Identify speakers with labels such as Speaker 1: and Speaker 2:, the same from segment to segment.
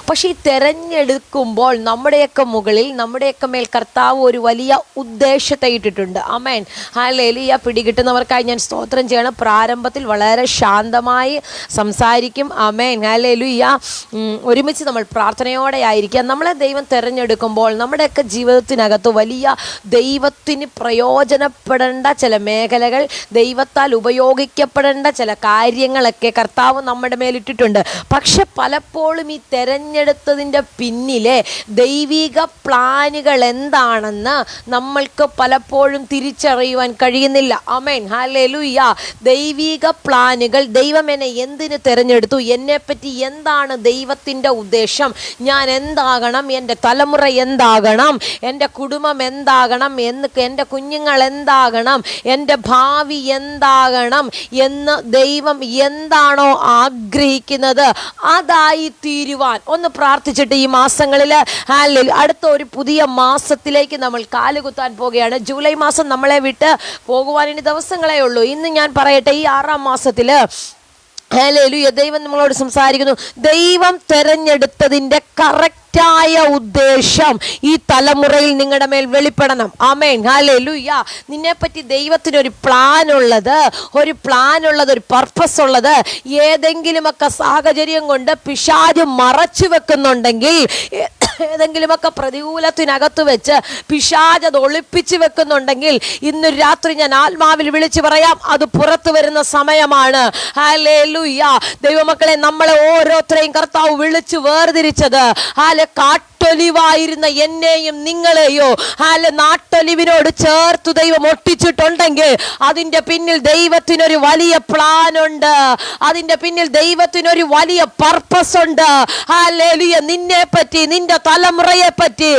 Speaker 1: പക്ഷേ ഈ തിരഞ്ഞെടുക്കുമ്പോൾ നമ്മുടെയൊക്കെ മുകളിൽ നമ്മുടെയൊക്കെ മേൽ കർത്താവ് ഒരു വലിയ ഉദ്ദേശത്തെ ഇട്ടിട്ടുണ്ട്. ആമേൻ. ഹല്ലേലൂയ. പിടികിട്ടുന്നവർക്കായി ഞാൻ സ്തോത്രം ചെയ്യണം. പ്രാരംഭത്തിൽ വളരെ ശാന്തമായി സംസാരിക്കും. ആമേൻ. ഹല്ലേലൂയ. ഒരുമിച്ച് നമ്മൾ പ്രാർത്ഥനയോടെ ആയിരിക്കുക. നമ്മളെ ദൈവം തിരഞ്ഞെടുക്കുമ്പോൾ നമ്മുടെയൊക്കെ ജീവിതത്തിനകത്ത് വലിയ ദൈവത്തിന് പ്രയോജനപ്പെടേണ്ട ചില മേഖലകൾ, ദൈവത്താൽ ഉപയോഗിക്കപ്പെടേണ്ട ചില കാര്യങ്ങളൊക്കെ കർത്താവ് നമ്മുടെ മേലിട്ടിട്ടുണ്ട്. പക്ഷെ പലപ്പോഴും ഈ തിരഞ്ഞെടുത്തതിൻ്റെ പിന്നിലെ ദൈവിക പ്ലാനുകൾ എന്താണെന്ന് നമ്മൾക്ക് പലപ്പോഴും തിരിച്ചറിയുവാൻ കഴിയുന്നില്ല. ആമേൻ. ഹല്ലേലൂയ. ദൈവിക പ്ലാനുകൾ, ദൈവം എന്നെ എന്തിന് തിരഞ്ഞെടുത്തു, എന്നെപ്പറ്റി എന്താണ് ദൈവത്തിൻ്റെ ഉദ്ദേശം, ഞാൻ എന്താകണം, എൻ്റെ തലമുറ എന്താകണം, എൻ്റെ കുടുംബം എന്താകണം, എൻ്റെ കുഞ്ഞുങ്ങൾ എന്താകണം, എൻ്റെ ഭാവി എന്താകണം എന്ന് ദൈവം എന്താണോ ആഗ്രഹിക്കുന്നത് അതായി തീരുവാൻ ഒന്ന് പ്രാർത്ഥിച്ചിട്ട് ഈ മാസങ്ങളിൽ അടുത്ത ഒരു പുതിയ മാസത്തിലേക്ക് നമ്മൾ കാലുകുത്താൻ പോകുകയാണ്. ജൂലൈ മാസം നമ്മളെ വിട്ട് പോകുവാൻ ഇനി ദിവസങ്ങളേ ഉള്ളൂ. ഇന്ന് ഞാൻ പറയട്ടെ, ഈ 6ാം മാസത്തിൽ ഹല്ലേലൂയ ദൈവം നമ്മളോട് സംസാരിക്കുന്നു. ദൈവം തെരഞ്ഞെടുത്തതിൻ്റെ കറക്റ്റായ ഉദ്ദേശം ഈ തലമുറയിൽ നിങ്ങളുടെ മേൽ വെളിപ്പെടണം. ആമേൻ. ഹല്ലേലൂയ. നിന്നെപ്പറ്റി ദൈവത്തിനൊരു പ്ലാൻ ഉള്ളത്, ഒരു പർപ്പസ് ഉള്ളത് ഏതെങ്കിലുമൊക്കെ സാഹചര്യം കൊണ്ട് പിശാച് മറച്ചു വെക്കുന്നുണ്ടെങ്കിൽ, ഏതെങ്കിലുമൊക്കെ പ്രതികൂലത്തിനകത്ത് വെച്ച് പിശാച് അത് ഒളിപ്പിച്ചു വെക്കുന്നുണ്ടെങ്കിൽ, ഇന്ന് രാത്രി ഞാൻ ആത്മാവിൽ വിളിച്ചു പറയാം, അത് പുറത്തു വരുന്ന സമയമാണ്. ഹല്ലേലൂയ. ദൈവമക്കളെ, നമ്മളെ ഓരോരുത്തരെയും കർത്താവ് വിളിച്ചു വേർതിരിച്ചത് നാട്ടൊലിവായിരുന്ന എന്നെയും നിങ്ങളെയോ നാട്ടൊലിവിനോട് ചേർത്ത് ദൈവം ഒട്ടിച്ചിട്ടുണ്ടെങ്കിൽ അതിൻ്റെ പിന്നിൽ ദൈവത്തിനൊരു വലിയ പ്ലാൻ ഉണ്ട്, അതിൻ്റെ പിന്നിൽ ദൈവത്തിനൊരു വലിയ പർപ്പസ് ഉണ്ട്. ഹല്ലേലൂയ. നിന്നെ പറ്റി, നിന്റെ തലമുറയെ പറ്റി,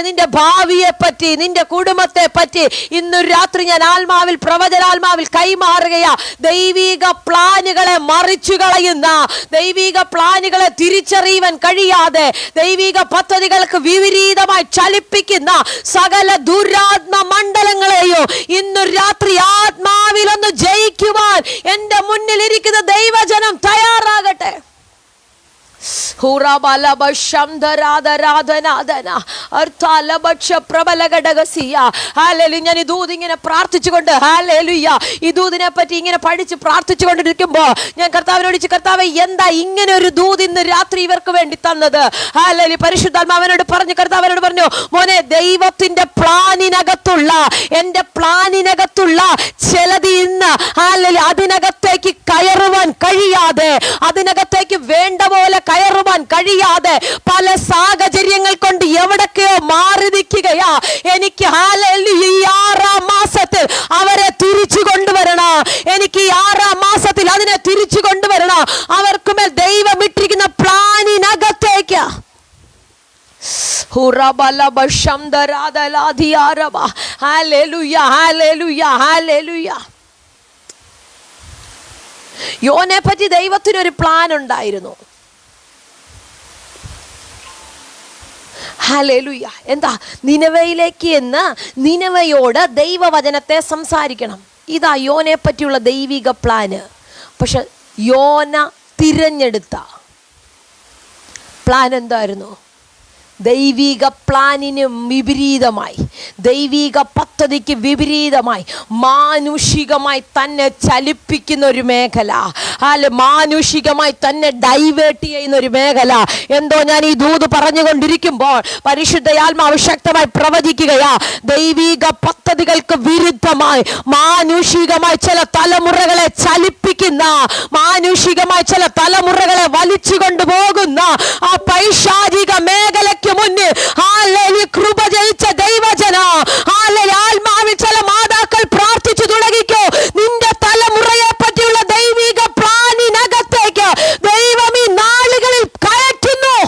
Speaker 1: നിന്റെ ഭാവിയെ പറ്റി, നിന്റെ കുടുംബത്തെ പറ്റി ഇന്ന് രാത്രി ഞാൻ ആത്മാവിൽ, പ്രവചനാത്മാവിൽ കൈമാറുകയാ. ദൈവിക പ്ലാനുകളെ മറിച്ചു കളയുന്ന, ദൈവിക പ്ലാനുകളെ തിരിച്ചറിയുവാൻ കഴിയാതെ ദൈവിക പദ്ധതികൾക്ക് വിപരീതമായി ചലിപ്പിക്കുന്ന സകല ദുരാത്മ മണ്ഡലങ്ങളെയോ ഇന്ന് രാത്രി ആത്മാവിലൊന്ന് ജയിക്കുവാൻ എൻ്റെ മുന്നിലിരിക്കുന്ന ദൈവജനം തയ്യാറാകട്ടെ. ഞാൻ ഈ ദൂത് ഇങ്ങനെ പ്രാർത്ഥിച്ചുകൊണ്ട്, ഈ ദൂതിനെ പറ്റി ഇങ്ങനെ പഠിച്ച് പ്രാർത്ഥിച്ചുകൊണ്ടിരിക്കുമ്പോ ഞാൻ കർത്താവിനോട് ചോദിച്ചു, കർത്താവേ, എന്താ ഇങ്ങനെ ഒരു ദൂത് ഇന്ന് രാത്രി ഇവർക്ക് വേണ്ടി തന്നത്? പരിശുദ്ധാത്മാവനോട് പറഞ്ഞു, കർത്താവിനോട് പറഞ്ഞു, മോനെ, ദൈവത്തിന്റെ പ്ലാനിനകത്തുള്ള, എൻ്റെ പ്ലാനിനകത്തുള്ള ചിലത് ഇന്ന് അതിനകത്തേക്ക് കയറുവാൻ കഴിയാതെ, അതിനകത്തേക്ക് വേണ്ട പോലെ കയറുവാൻ കഴിയാതെ പല സാഹചര്യങ്ങൾ കൊണ്ട് എവിടൊക്കെയോ മാറി നിൽക്കുകയാ. എനിക്ക് ഈ 6ാം മാസത്തിൽ അവരെ തിരിച്ചു കൊണ്ടുവരണം. എനിക്ക് ഈ 6ാം മാസത്തിൽ അതിനെ തിരിച്ചു കൊണ്ടുവരണം. അവർക്ക് മേൽ ദൈവം ഇട്ടിരിക്കുന്ന പ്ലാനിനകത്തേക്ക്. യോനെ പറ്റി ദൈവത്തിനൊരു പ്ലാൻ ഉണ്ടായിരുന്നു. ഹല്ലേലൂയ. എന്താ? നിനവയിലേക്ക് എന്ന് നിനവയോട് ദൈവവചനത്തെ സംസാരിക്കണം. ഇതാ യോനെ പറ്റിയുള്ള ദൈവിക പ്ലാന്. പക്ഷെ യോന തിരഞ്ഞെടുത്ത പ്ലാൻ എന്തായിരുന്നു? ദൈവിക പ്ലാനിന് വിപരീതമായി, ദൈവിക പദ്ധതിക്ക് വിപരീതമായി മാനുഷികമായി തന്നെ ചലിപ്പിക്കുന്ന ഒരു മേഖല, മാനുഷികമായി തന്നെ ഡൈവേർട്ട് ചെയ്യുന്ന ഒരു മേഖല. എന്തോ ഞാൻ ഈ ദൂത് പറഞ്ഞുകൊണ്ടിരിക്കുമ്പോൾ പരിശുദ്ധയാത്മാവ് ശക്തമായി പ്രവചിക്കുകയാ. ദൈവിക പദ്ധതികൾക്ക് വിരുദ്ധമായി മാനുഷികമായി ചില തലമുറകളെ ചലിപ്പിക്കുന്ന, മാനുഷികമായി ചില തലമുറകളെ വലിച്ചു കൊണ്ടുപോകുന്ന ആ പൈശാചിക മേഖലയ്ക്ക് മുന്നിൽ കൃപ ജയിച്ച ദൈവജന, ആത്മാവിൽ ചില മാതാക്കൾ പ്രാർത്ഥിച്ചു തുടങ്ങിക്കോ. നിന്റെ തലമുറയെ പറ്റിയുള്ള ദൈവിക പ്ലാനിനകത്തേക്ക് ദൈവം ഈ നാളുകളിൽ കയറ്റുന്നു.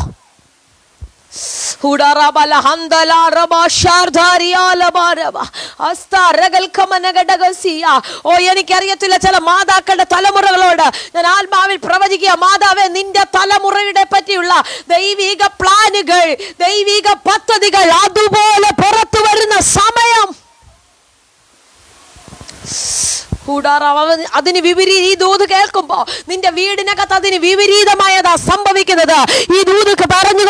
Speaker 1: എനിക്കറിയത്തില്ല ചില മാതാക്കളുടെ തലമുറകളോട് ഞാൻ ആത്മാവിൽ പ്രവചിക്കുക. മാതാവേ, നിന്റെ തലമുറയുടെ പറ്റിയുള്ള ദൈവിക പ്ലാനുകൾ, ദൈവിക പദ്ധതികൾ അതുപോലെ പുറത്തു വരുന്ന സമയം. അതിന് വിപരീത ഈ ദൂത് കേൾക്കുമ്പോ നിന്റെ വീടിനകത്ത് അതിന് വിപരീതമായതാ സംഭവിക്കുന്നത്. ഈ ദൂത് പറഞ്ഞു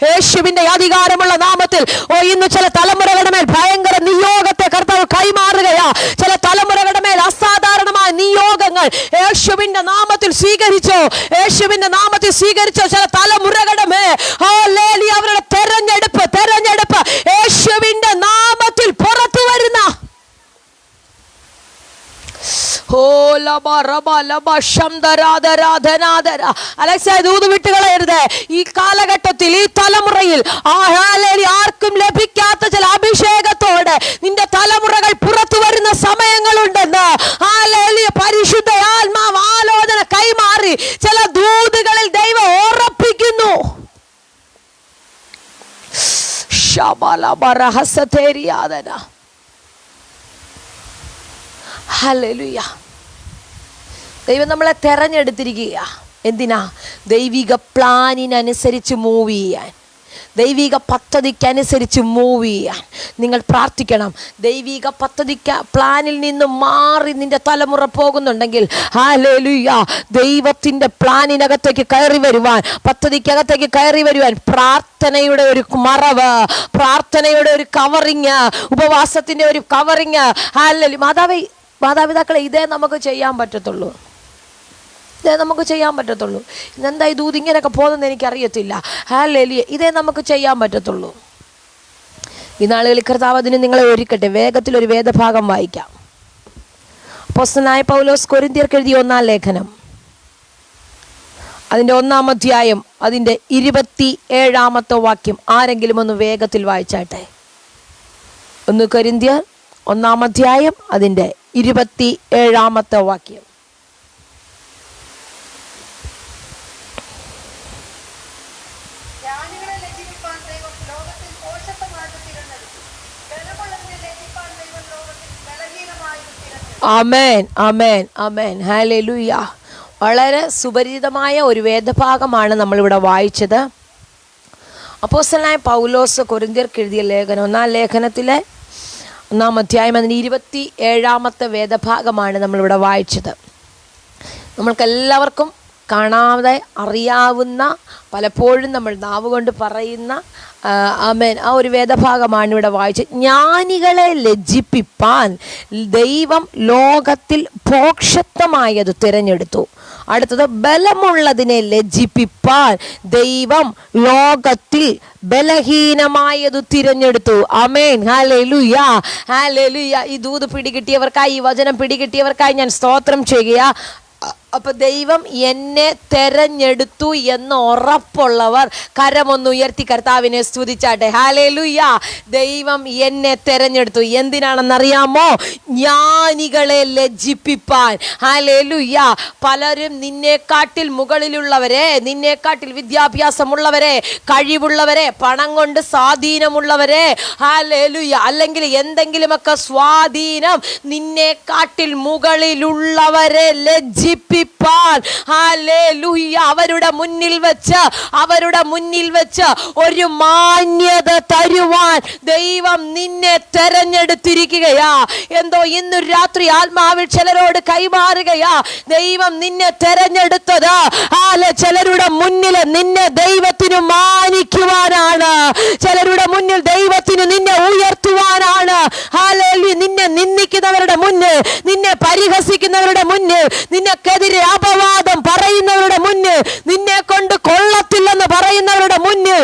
Speaker 1: യേശുവിന്റെ അധികാരമുള്ള നാമത്തിൽ ഇന്ന് ചില തലമുറകളുടെ മേൽ ഭയങ്കര നിയോഗത്തെ കർത്താവ് കൈമാറുകയാ. ചില തലമുറകളുടെ മേൽ അസാധാരണമായ നിയോഗങ്ങൾ യേശുവിന്റെ നാമത്തിൽ സ്വീകരിച്ചോ, യേശുവിന്റെ നാമത്തിൽ സ്വീകരിച്ചോ. ചില തലമുറകളുടെ മേൽ അവരുടെ തെരഞ്ഞെടുപ്പ് യേശുവിന്റെ നാമത്തിൽ പുറത്തു വരുന്ന വിട്ടുകളയരുത്. ഈ കാലഘട്ടത്തിൽ, ഈ തലമുറയിൽ ആർക്കും ലഭിക്കാത്ത ചില അഭിഷേകത്തോടെ നിന്റെ തലമുറകൾ പുറത്തു വരുന്ന സമയങ്ങളുണ്ടെന്ന് പരിശുദ്ധ ആത്മാവ് ആലോചന കൈമാറി ചില ദൂതുകളിൽ ദൈവം ഉറപ്പിക്കുന്നു. ഹല്ലേലൂയ. ദൈവം നമ്മളെ തെരഞ്ഞെടുത്തിരിക്കുക. എന്തിനാ? ദൈവിക പ്ലാനിനനുസരിച്ച് മൂവ് ചെയ്യാൻ, ദൈവിക പദ്ധതിക്കനുസരിച്ച് മൂവ് ചെയ്യാൻ. നിങ്ങൾ പ്രാർത്ഥിക്കണം. ദൈവിക പ്ലാനിൽ നിന്ന് മാറി നിന്റെ തലമുറ പോകുന്നുണ്ടെങ്കിൽ ഹല്ലേലൂയ, ദൈവത്തിൻ്റെ പ്ലാനിനകത്തേക്ക് കയറി വരുവാൻ, പദ്ധതിക്കകത്തേക്ക് കയറി വരുവാൻ പ്രാർത്ഥനയുടെ ഒരു മറവ്, പ്രാർത്ഥനയുടെ ഒരു കവറിങ്, ഉപവാസത്തിൻ്റെ ഒരു കവറിങ്. ഹല്ലേലൂയ. മാതാപിതാക്കളെ, ഇതേ നമുക്ക് ചെയ്യാൻ പറ്റത്തുള്ളൂ. ഇതെന്താ ഈ ദൂത് ഇങ്ങനെയൊക്കെ പോകുന്നത് എനിക്കറിയത്തില്ല. ഹല്ലേലൂയ. ഇതേ നമുക്ക് ചെയ്യാൻ പറ്റത്തുള്ളൂ. ഈ നാളുകളിൽ കർത്താവ് അതിന് നിങ്ങളെ ഒരുക്കട്ടെ. വേഗത്തിൽ ഒരു വേദഭാഗം വായിക്കാം. അപ്പോസ്തലനായ പൗലോസ് കൊരിന്ത്യർക്ക് എഴുതിയ 1-ാം ലേഖനം, അതിൻ്റെ 1-ാം അധ്യായം, അതിൻ്റെ 27-ാമത്തെ വാക്യം ആരെങ്കിലും ഒന്ന് വേഗത്തിൽ വായിച്ചാട്ടെ. 1 കൊരിന്ത്യർ 1-ാം അധ്യായം, അതിൻ്റെ 27-ാമത്തെ വാക്യം. ആമേൻ, ആമേൻ, ആമേൻ. ഹല്ലേലൂയ. വളരെ സുപരിചിതമായ ഒരു വേദഭാഗമാണ് നമ്മളിവിടെ വായിച്ചത്. അപ്പോസ്തലനായ പൗലോസ് കൊരിന്ത്യർക്ക് എഴുതിയ ലേഖനം, 1-ാം ലേഖനത്തിലെ 1-ാം അധ്യായം, അതിന് 27-ാമത്തെ വേദഭാഗമാണ് നമ്മളിവിടെ വായിച്ചത്. നമ്മൾക്കെല്ലാവർക്കും കാണാതെ അറിയാവുന്ന, പലപ്പോഴും നമ്മൾ നാവ് കൊണ്ട് പറയുന്ന ആമേൻ, ആ ഒരു വേദഭാഗമാണ് ഇവിടെ വായിച്ചത്. ജ്ഞാനികളെ ലജ്ജിപ്പിപ്പാൻ ദൈവം ലോകത്തിൽ ഭോക്ഷത്വമായത് തിരഞ്ഞെടുത്തു. അടുത്തത്, ബലമുള്ളതിനെ ലജ്ജിപ്പിപ്പാൻ ദൈവം ലോകത്തിൽ ബലഹീനമായത് തിരഞ്ഞെടുത്തു. ആമേൻ. Hallelujah, hallelujah. ഈ ദൂത് പിടികിട്ടിയവർക്കായി, ഈ വചനം പിടികിട്ടിയവർക്കായി ഞാൻ സ്തോത്രം ചെയ്യുക. അപ്പൊ ദൈവം എന്നെ തെരഞ്ഞെടുത്തു എന്ന് ഉറപ്പുള്ളവർ കരമൊന്ന് ഉയർത്തി കർത്താവിനെ സ്തുതിച്ചാട്ടെ. ഹല്ലേലൂയ. ദൈവം എന്നെ തെരഞ്ഞെടുത്തു. എന്തിനാണെന്നറിയാമോ? ജ്ഞാനികളെ ലജ്ജിപ്പിപ്പാൻ. ഹല്ലേലൂയ. പലരും നിന്നെക്കാട്ടിൽ മുകളിലുള്ളവരെ, നിന്നെക്കാട്ടിൽ വിദ്യാഭ്യാസമുള്ളവരെ, കഴിവുള്ളവരെ, പണം കൊണ്ട് സ്വാധീനമുള്ളവരെ, ഹല്ലേലൂയ, അല്ലെങ്കിൽ എന്തെങ്കിലുമൊക്കെ സ്വാധീനം, നിന്നെക്കാട്ടിൽ മുകളിലുള്ളവരെ ലജ്ജിപ്പിപ്പാൻ, ഹല്ലേലൂയ, അവരുടെ മുന്നിൽ വെച്ച് ഒരു മാന്യത തരുവാൻ ദൈവം നിന്നെ തെരഞ്ഞെടുത്തിരിക്കുകയാ. എന്തോ ഇന്ന് രാത്രി ആത്മാവിൽ ചിലരോട് കൈമാറുകയാ. ദൈവം നിന്നെ തെരഞ്ഞെടുത്തത് ചിലരുടെ മുന്നിൽ നിന്നെ ദൈവത്തിന് മാനിക്കുവാനാണ്, ചിലരുടെ മുന്നിൽ ദൈവത്തിന് നിന്നെ ഉയർത്തുവാനാണ്. ഹല്ലേലൂയ. നിന്നെ നിന്ദിക്കുന്നവരുടെ മുന്നിൽ, നിന്നെ പരിഹസിക്കുന്നവരുടെ മുന്നിൽ, നിനക്കെതിരെ അപവാദം പറയുന്നവരുടെ മുന്നിൽ, നിന്നെ കൊണ്ട് കൊള്ളത്തില്ലെന്ന് പറയുന്നവരുടെ മുന്നിൽ,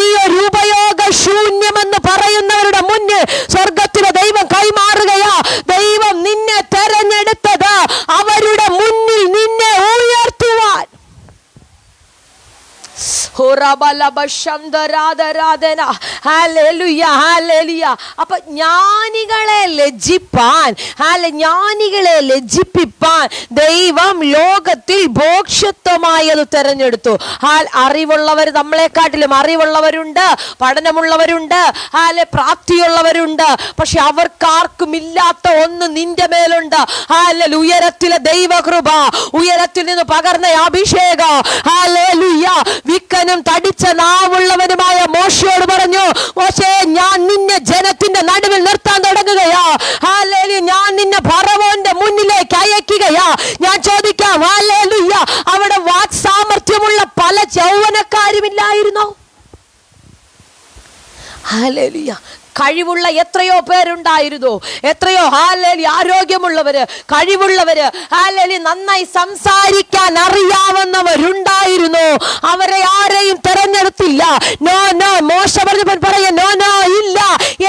Speaker 1: നീ ഒരു ഉപയോഗ ശൂന്യമെന്ന് പറയുന്നവരുടെ മുന്നിൽ സ്വർഗത്തിലെ ദൈവം കൈമാറുകയാ. ദൈവം നിന്നെ തെരഞ്ഞെടുത്തത് അവരുടെ മുന്നിൽ നിന്നെ ഉയർത്തുവാൻ. അപ്പൊ ജ്ഞാനികളെ ലജ്ജിപ്പിപ്പാൻ ദൈവം ലോകത്തിൽ ഭോക്ഷത്വമായത് തെരഞ്ഞെടുത്തു. അറിവുള്ളവർ, നമ്മളെക്കാട്ടിലും അറിവുള്ളവരുണ്ട്, പഠനമുള്ളവരുണ്ട്, പ്രാപ്തിയുള്ളവരുണ്ട്. പക്ഷെ അവർക്കാർക്കും ഇല്ലാത്ത ഒന്ന് നിന്റെ മേലുണ്ട്. ഉയരത്തിലെ ദൈവകൃപ, ഉയരത്തിൽ നിന്ന് പകർന്ന അഭിഷേകം. ഹല്ലേലൂയ. വിക്കനും തടിച്ച നാവുള്ളവനുമായ മോശയോട് പറഞ്ഞു, മോശേ, ഞാൻ നിന്നെ ജനത്തിന്റെ നടുവിൽ നിർത്താൻ തുടങ്ങുകയാ. ഹല്ലേലൂയ. ഞാൻ നിന്നെ ഫറവോന്റെ മുന്നിലേക്ക് അയക്കുകയാ. ഞാൻ ചോദിക്കാം, പറയാം, ഹല്ലേലൂയ, അവിടെ വാക്സാമർത്ഥ്യമുള്ള പല യൗവനക്കാരുമില്ലായിരുന്നോ? ഹല്ലേലൂയ. കഴിവുള്ള എത്രയോ പേരുണ്ടായിരുന്നു, എത്രയോ ഹല്ലേലൂയ ആരോഗ്യമുള്ളവര്, കഴിവുള്ളവര്, ഹല്ലേലൂയ നന്നായി സംസാരിക്കാൻ അറിയാവുന്നവരുണ്ടായിരുന്നു. അവരെ ആരെയും തെരഞ്ഞെടുത്തില്ല. നോ നോ, മോശ പറഞ്ഞപ്പോൾ പറയാ, നോ നോ, ഇല്ല,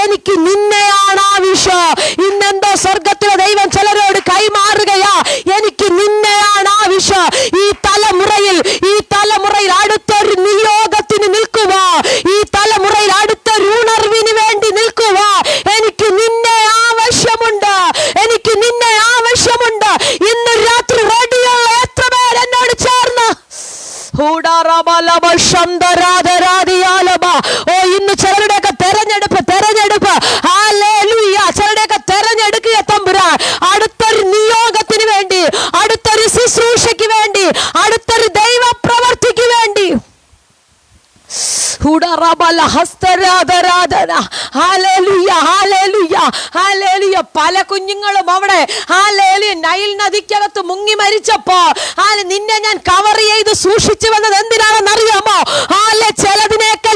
Speaker 1: എനിക്ക് നിന്നെയാണ് ആവശ്യം. ഇന്നെന്തോ സ്വർഗത്തിലെ ദൈവം ചിലരോട് കൈമാറുകയാ, എനിക്ക് നിന്നെയാണ് ആവശ്യം. ഈ തലമുറയിൽ അടുത്തൊരു നിയോഗത്തിന് നിൽക്കുക, ഈ തലമുറയിൽ അടുത്തൊരു ഉണർവിന് വേണ്ടി നിൽക്കുക. എനിക്ക് നിന്നെ ആവശ്യമുണ്ട്, എനിക്ക് നിന്നെ ആവശ്യമുണ്ട്. ഇന്ന് രാത്രി റെഡിയുള്ള എത്ര പേർ എന്നോട് ചേർന്ന് ഇന്ന് ചിലരുടെയൊക്കെ തെരഞ്ഞെടുപ്പ് ഹല്ലേലൂയ, ചിലരുടെയൊക്കെ തെരഞ്ഞെടുക്കുക തമ്പുരാൻ. അടുത്തൊരു നിയോഗത്തിന് വേണ്ടി, അടുത്തൊരു ശുശ്രൂഷയ്ക്ക് വേണ്ടി, അടുത്തൊരു ദൈവ പ്രവർത്തിക്ക് വേണ്ടി. പല കുഞ്ഞുങ്ങളും അവിടെ നൈൽ നദിക്കകത്ത് മുങ്ങി മരിച്ചപ്പോ നിന്നെ ഞാൻ കവർ ചെയ്ത് സൂക്ഷിച്ചു വന്നത് എന്തിനാണെന്ന് അറിയാമോ? ചിലതിനെയൊക്കെ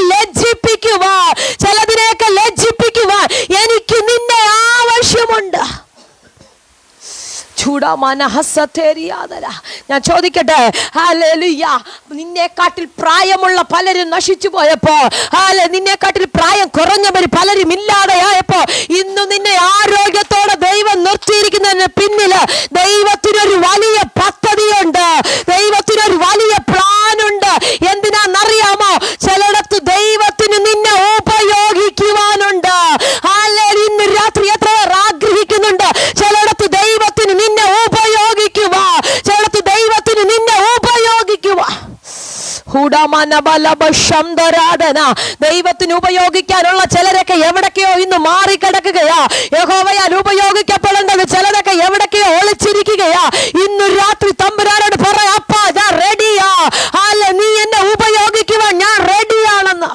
Speaker 1: ലജ്ജിപ്പിക്കുവാൻ എനിക്ക് നിന്നെ ആവശ്യമുണ്ട്. ഞാൻ ചോദിക്കട്ടെ, ഹല്ലേലൂയ, നിന്നെക്കാട്ടിൽ പ്രായമുള്ള പലരും നശിച്ചു പോയപ്പോ, നിന്നെക്കാട്ടിൽ പ്രായം കുറഞ്ഞവർ പലരും ഇല്ലാതെയായപ്പോ, ഇന്ന് നിന്നെ ആരോഗ്യത്തോടെ ദൈവം നിർത്തിയിരിക്കുന്നതിന് പിന്നില് ദൈവത്തിനൊരു വലിയ പദ്ധതിയുണ്ട്, ദൈവത്തിനൊരു വലിയ പ്ലാനുണ്ട്. എന്തിനാന്നറിയാമോ? ചിലയിടത്ത് ദൈവത്തിന് നിന്നെ ഉപയോഗിക്കുവാനുണ്ട്. ഇന്ന് രാത്രി എത്ര പേർ ആഗ്രഹിക്കുന്നുണ്ട് ചിലയിടത്ത് ദൈവത്തിന് നിന്നെ ഉപയോഗിക്കുക, ചിലയിടത്ത് ദൈവത്തിന് നിന്നെ ഉപയോഗിക്കുക. ദൈവത്തിന് ഉപയോഗിക്കാനുള്ള ചിലരൊക്കെ എവിടൊക്കെയോ ഇന്ന് മാറിക്കിടക്കുകയാ. യഹോവയാൽ ഉപയോഗിക്കപ്പെടേണ്ടത് ചിലരൊക്കെ എവിടൊക്കെയോ ഒളിച്ചിരിക്കുകയാ. ഇന്ന് രാത്രി തമ്പുരാനോട് പറയാ, അപ്പാ ഞാൻ റെഡിയാ, നീ എന്നെ ഉപയോഗിക്കുവാൻ ഞാൻ റെഡിയാണെന്ന്.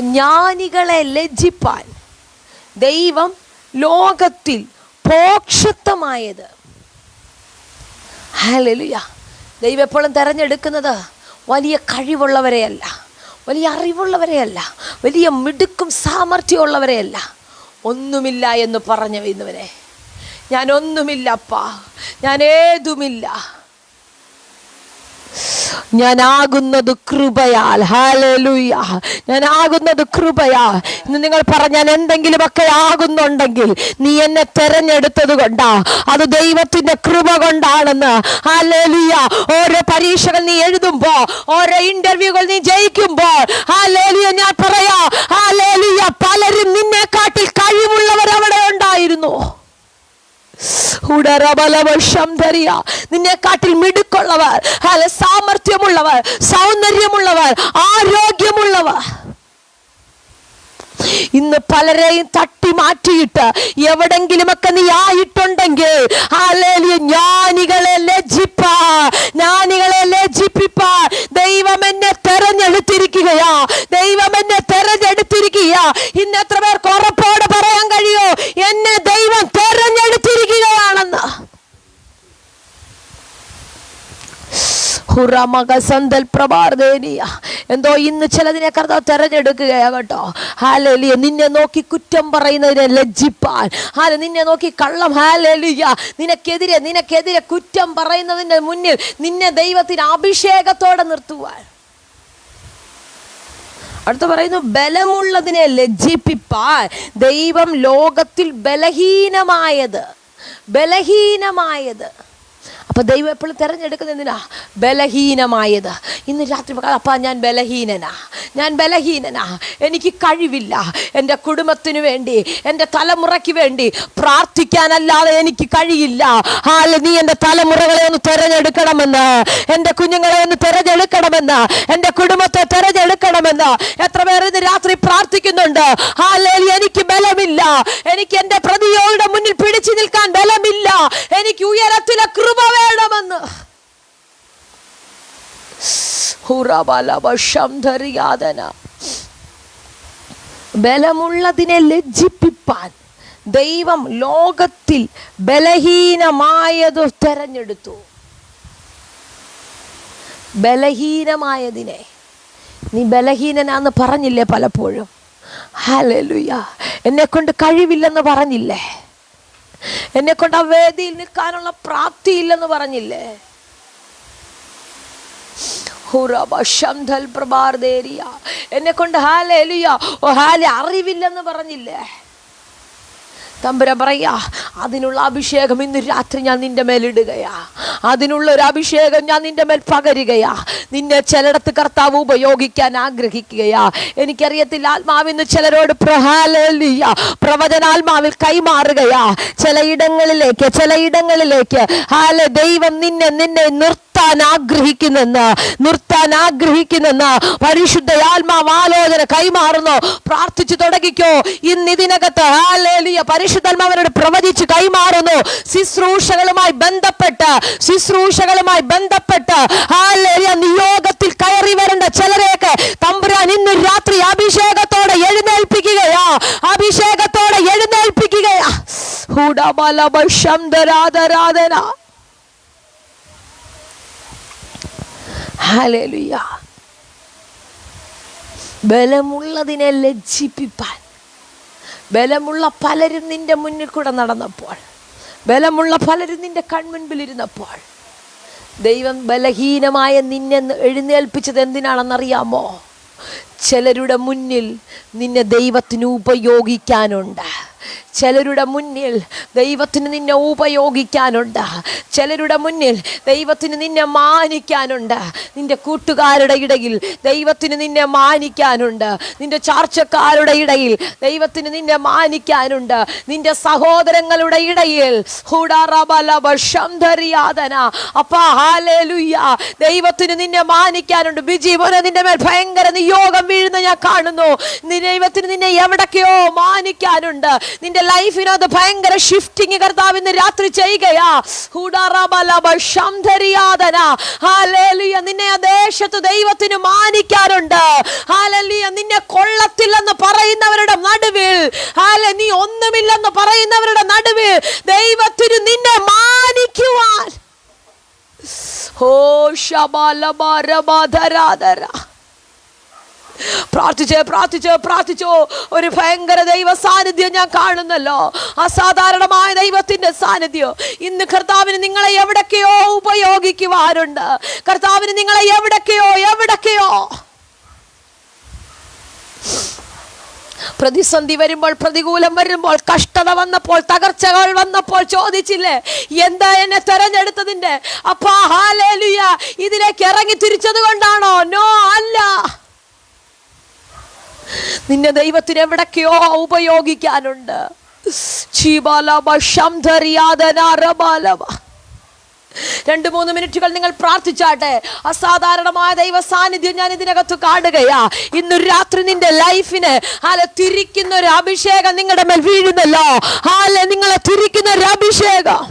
Speaker 1: ജ്ഞാനികളെ ലജ്ജിപ്പാൻ ദൈവം ലോകത്തിൽ പോക്ഷത്വമായത്. ഹല്ലേലൂയ. ദൈവം എപ്പോഴും തെരഞ്ഞെടുക്കുന്നത് വലിയ കഴിവുള്ളവരെയല്ല, വലിയ അറിവുള്ളവരെയല്ല, വലിയ മിടുക്കും സാമർഥ്യമുള്ളവരെയല്ല. ഒന്നുമില്ല എന്ന് പറഞ്ഞു ഇന്നുവരെ, ഞാൻ ഒന്നുമില്ലപ്പാ, ഞാൻ ഏതുമില്ല, ഞാനാകുന്നത് കൃപയാൽ. ഹല്ലേലൂയ, ഞാനാകുന്നത് കൃപയാൽ. ഇന്ന് നിങ്ങൾ പറഞ്ഞാൽ എന്തെങ്കിലുമൊക്കെ ആകുന്നുണ്ടെങ്കിൽ നീ എന്നെ തെരഞ്ഞെടുത്തത് കൊണ്ടാ, അത് ദൈവത്തിന്റെ കൃപ കൊണ്ടാണെന്ന്. ഹല്ലേലൂയ. ഓരോ പരീക്ഷകൾ നീ എഴുതുമ്പോ, ഓരോ ഇന്റർവ്യൂകൾ നീ ജയിക്കുമ്പോൾ, ഹല്ലേലൂയ, ഞാൻ പറയാ, ഹല്ലേലൂയ, പലരും നിന്നെക്കാട്ടിൽ കഴിവുള്ളവർ അവിടെ ഉണ്ടായിരുന്നു. നിന്നെക്കാട്ടിൽ മിടുക്കുള്ളവർ, സാമർഥ്യമുള്ളവർ, സൗന്ദര്യമുള്ളവർ, ആരോഗ്യമുള്ളവർ. ഇന്ന് പലരെയും തട്ടി മാറ്റിയിട്ട് എവിടെങ്കിലുമൊക്കെ നീ ആയിട്ടുണ്ടെങ്കിൽ, ജ്ഞാനികളെ ലജ്ജിപ്പിപ്പാ. ദൈവം എന്നെ തെരഞ്ഞെടുത്തിരിക്കുകയാ, ദൈവം എന്നെ തെരഞ്ഞെടുത്തിരിക്കുക. ഇന്ന് എത്ര പേർക്ക് ഉറപ്പോടെ പറയാൻ കഴിയോ എന്നെ ദൈവം തെരഞ്ഞെടുത്തിരിക്കുകയാണെന്ന്? എന്തോ ഇന്ന് ചിലതിനെ കർത്താവ് തെരഞ്ഞെടുക്കുകയാ കേട്ടോ. ഹല്ലേലൂയ. നിന്നെ നോക്കി കുറ്റം പറയുന്നതിനെ ലജ്ജിപ്പാൻ, നിന്നെ നോക്കി കള്ളം, ഹല്ലേലൂയ, നിനക്കെതിരെ കുറ്റം പറയുന്നതിന്റെ മുന്നിൽ നിന്നെ ദൈവത്തിന് അഭിഷേകത്തോടെ നിർത്തുവാൻ. അടുത്ത് പറയുന്നു, ബലമുള്ളതിനെ ലജ്ജിപ്പിപ്പാൻ ദൈവം ലോകത്തിൽ ബലഹീനമായത്. അപ്പൊ ദൈവം എപ്പോഴും തെരഞ്ഞെടുക്കുന്നത് എന്തിനാ? ബലഹീനമായത്. ഇന്ന് രാത്രി അപ്പാ ഞാൻ ബലഹീനനാ, എനിക്ക് കഴിവില്ല. എൻ്റെ കുടുംബത്തിന് വേണ്ടി, എൻ്റെ തലമുറയ്ക്ക് വേണ്ടി പ്രാർത്ഥിക്കാനല്ലാതെ എനിക്ക് കഴിയില്ല. നീ എൻ്റെ തലമുറകളെ ഒന്ന് തെരഞ്ഞെടുക്കണമെന്ന്, എൻ്റെ കുഞ്ഞുങ്ങളെ ഒന്ന് തെരഞ്ഞെടുക്കണമെന്ന്, എൻ്റെ കുടുംബത്തെ തെരഞ്ഞെടുക്കണമെന്ന് എത്ര പേർ ഇന്ന് രാത്രി പ്രാർത്ഥിക്കുന്നുണ്ട്? എനിക്ക് ബലമില്ല, എനിക്ക് എൻ്റെ പ്രതിയോഗിയുടെ മുന്നിൽ പിടിച്ചു നിൽക്കാൻ ബലമില്ല, എനിക്ക് ഉയരത്തിലെ കൃപ വേണമെന്ന്. ബലമുള്ളതിനെ ലജ്ജിപ്പിപ്പാൻ ദൈവം ലോകത്തിൽ ബലഹീനമായത് തെരഞ്ഞെടുത്തു. ബലഹീനമായതിനെ. നീ ബലഹീനനാന്ന് പറഞ്ഞില്ലേ പലപ്പോഴും? ഹല്ലേലൂയ. എന്നെ കൊണ്ട് കഴിവില്ലെന്ന് പറഞ്ഞില്ലേ? എന്നെ കൊണ്ട് ആ വേദിയിൽ നിൽക്കാനുള്ള പ്രാപ്തിയില്ലെന്ന് പറഞ്ഞില്ലേ? എന്നെ കൊണ്ട് അറിവില്ലെന്ന് പറഞ്ഞില്ലേ? തമ്പുരാൻ പറയാ, അതിനുള്ള അഭിഷേകം ഇന്ന് രാത്രി ഞാൻ നിന്റെ മേലിടുകയാ. അതിനുള്ള ഒരു അഭിഷേകം ഞാൻ നിന്റെ മേൽ പകരുകയാ. നിന്നെ ചിലയിടത്ത് കർത്താവ് ഉപയോഗിക്കാൻ ആഗ്രഹിക്കുകയാ. എനിക്കറിയത്തില്ല, ആത്മാവിന്ന് ചിലരോട് പ്രവചനാത്മാവിൽ കൈമാറുകയാ. ചിലയിടങ്ങളിലേക്ക് ദൈവം നിന്നെ നിർത്താൻ ആഗ്രഹിക്കുന്നെന്ന് പരിശുദ്ധ ആത്മാവ് ആലോചന കൈമാറുന്നു. പ്രാർത്ഥിച്ചു തുടങ്ങിക്കോ. ഇന്ന് ഇതിനകത്ത് പരിശുദ്ധാത്മാവരോട് പ്രവചിച്ച് കൈമാറുന്നു. ശുശ്രൂഷകളുമായി ബന്ധപ്പെട്ട് നിയോഗത്തിൽ കയറി വരേണ്ട ചിലരെയൊക്കെ തമ്പുരാൻ ഇന്ന് രാത്രി അഭിഷേകത്തോടെ എഴുന്നേൽപ്പിക്കുകയാ. ഹല്ലേലൂയ. ബലമുള്ളതിനെ ലജ്ജിപ്പിപ്പാൻ ബലമുള്ള പലരും നിന്റെ മുന്നിൽ കൂടെ നടന്നപ്പോൾ, ബലമുള്ള പലരും നിന്റെ കൺമുൻപിലിരുന്നപ്പോൾ, ദൈവം ബലഹീനമായ നിന്നെ എഴുന്നേൽപ്പിച്ചത് എന്തിനാണെന്നറിയാമോ? ചിലരുടെ മുന്നിൽ നിന്നെ ദൈവത്തിന് ഉപയോഗിക്കാനുണ്ട്. ചിലരുടെ മുന്നിൽ ദൈവത്തിന് നിന്നെ ഉപയോഗിക്കാനുണ്ട്. ചിലരുടെ മുന്നിൽ ദൈവത്തിന് നിന്നെ മാനിക്കാനുണ്ട്. നിന്റെ കൂട്ടുകാരുടെ ഇടയിൽ ദൈവത്തിന് നിന്നെ മാനിക്കാനുണ്ട്. നിന്റെ ചാർച്ചക്കാരുടെ ഇടയിൽ ദൈവത്തിന് നിന്നെ മാനിക്കാനുണ്ട്. നിന്റെ സഹോദരങ്ങളുടെ ഇടയിൽ ദൈവത്തിന് നിന്നെ മാനിക്കാനുണ്ട്. ബിജി മോനെ, നിന്റെ മേൽ ഭയങ്കര നിയോഗം വീഴുന്ന ഞാൻ കാണുന്നു. ദൈവത്തിന് നിന്നെ എവിടൊക്കെയോ മാനിക്കാനുണ്ട്. നിന്റെ ലൈഫിനത് ഭയങ്കര ഷിഫ്റ്റിംഗ് കർത്താവ് ഇന്ന് രാത്രി ചെയ്യുകയാ. നിന്നെ ആ ദേശത്ത് ദൈവത്തിന് മാനിക്കാറുണ്ട്. നിന്നെ കൊള്ളത്തില്ലെന്ന് പറയുന്നവരുടെ നടുവിൽ, നീ ഒന്നുമില്ലെന്ന് പറയുന്നവരുടെ നടുവിൽ ദൈവത്തിന് നിന്നെ മാനിക്കുവാൻ. പ്രാർത്ഥിച്ചോ. ഒരു ഭയങ്കര ദൈവ സാന്നിധ്യം ഞാൻ കാണുന്നല്ലോ. അസാധാരണമായ ദൈവത്തിന്റെ സാന്നിധ്യം ഇന്ന് കർത്താവിന് നിങ്ങളെ എവിടൊക്കെയോ ഉപയോഗിക്കുവാനുണ്ട്. കർത്താവിന് നിങ്ങളെ എവിടൊക്കെയോ പ്രതിസന്ധി വരുമ്പോൾ, പ്രതികൂലം വരുമ്പോൾ, കഷ്ടത വന്നപ്പോൾ, തകർച്ചകൾ വന്നപ്പോൾ ചോദിച്ചില്ലേ, എന്താ എന്നെ തെരഞ്ഞെടുത്തതിന്റെ? അപ്പാ ഹല്ലേലൂയ, ഇതിലേക്ക് ഇറങ്ങി തിരിച്ചത് കൊണ്ടാണോ? നോ, അല്ല. നിന്നെ ദൈവത്തിന് എവിടൊക്കെയോ ഉപയോഗിക്കാനുണ്ട്. 2-3 മിനിറ്റുകൾ നിങ്ങൾ പ്രാർത്ഥിച്ചാട്ടെ. അസാധാരണമായ ദൈവ സാന്നിധ്യം ഞാൻ ഇതിനകത്ത് കാണുകയാ. ഇന്ന് രാത്രി നിന്റെ ലൈഫിന് തിരിക്കുന്ന ഒരു അഭിഷേകം നിങ്ങളുടെ മേൽ വീഴുന്നല്ലോ. നിങ്ങളെ തിരിക്കുന്ന ഒരു അഭിഷേകം.